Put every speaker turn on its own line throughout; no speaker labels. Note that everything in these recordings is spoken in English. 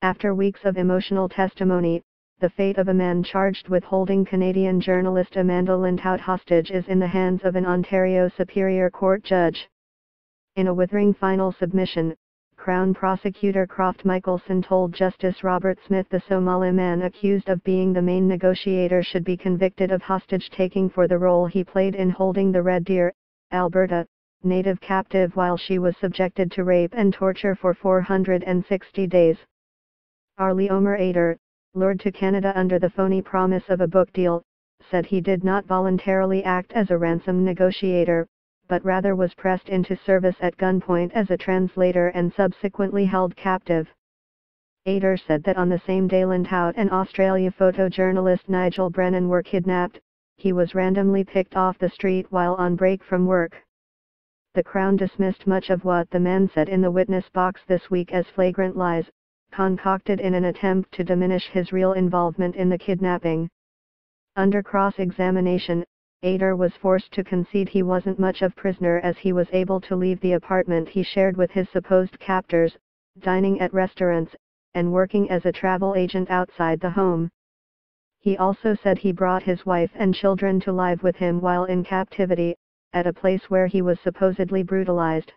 After weeks of emotional testimony, the fate of a man charged with holding Canadian journalist Amanda Lindhout hostage is in the hands of an Ontario Superior Court judge. In a withering final submission, Crown Prosecutor Croft Michelson told Justice Robert Smith the Somali man accused of being the main negotiator should be convicted of hostage-taking for the role he played in holding the Red Deer, Alberta, native captive while she was subjected to rape and torture for 460 days. Arlie Omer Ader, lured to Canada under the phony promise of a book deal, said he did not voluntarily act as a ransom negotiator, but rather was pressed into service at gunpoint as a translator and subsequently held captive. Ader said that on the same day Lindhout and Australia photojournalist Nigel Brennan were kidnapped, he was randomly picked off the street while on break from work. The Crown dismissed much of what the man said in the witness box this week as flagrant lies, concocted in an attempt to diminish his real involvement in the kidnapping. Under cross-examination, Ader was forced to concede he wasn't much of a prisoner as he was able to leave the apartment he shared with his supposed captors, dining at restaurants, and working as a travel agent outside the home. He also said he brought his wife and children to live with him while in captivity, at a place where he was supposedly brutalized.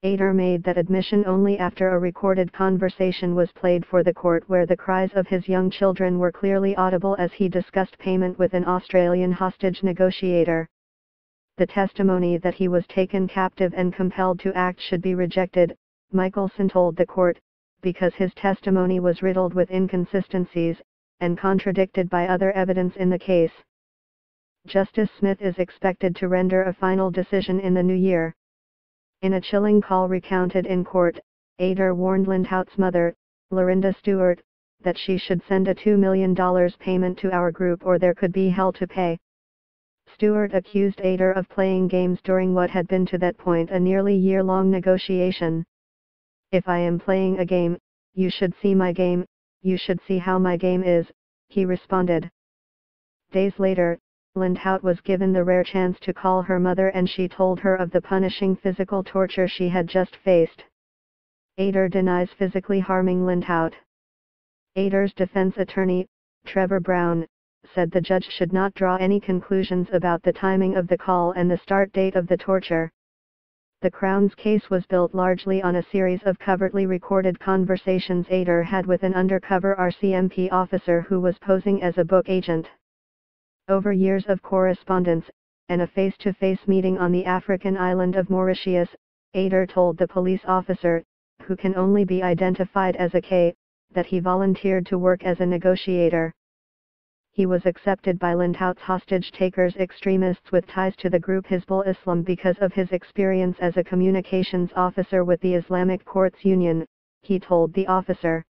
Ader made that admission only after a recorded conversation was played for the court where the cries of his young children were clearly audible as he discussed payment with an Australian hostage negotiator. The testimony that he was taken captive and compelled to act should be rejected, Michelson told the court, because his testimony was riddled with inconsistencies, and contradicted by other evidence in the case. Justice Smith is expected to render a final decision in the new year. In a chilling call recounted in court, Ader warned Lindhout's mother, Lorinda Stewart, that she should send a $2 million payment to our group or there could be hell to pay. Stewart accused Ader of playing games during what had been to that point a nearly year-long negotiation. "If I am playing a game, you should see my game, you should see how my game is," he responded. Days later, Lindhout was given the rare chance to call her mother and she told her of the punishing physical torture she had just faced. Ader denies physically harming Lindhout. Ader's defense attorney, Trevor Brown, said the judge should not draw any conclusions about the timing of the call and the start date of the torture. The Crown's case was built largely on a series of covertly recorded conversations Ader had with an undercover RCMP officer who was posing as a book agent. Over years of correspondence, and a face-to-face meeting on the African island of Mauritius, Ader told the police officer, who can only be identified as a K, that he volunteered to work as a negotiator. He was accepted by Lindhout's hostage-takers extremists with ties to the group Hizbul Islam because of his experience as a communications officer with the Islamic Courts Union, he told the officer.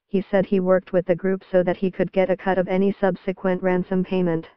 He said he worked with the group so that he could get a cut of any subsequent ransom payment.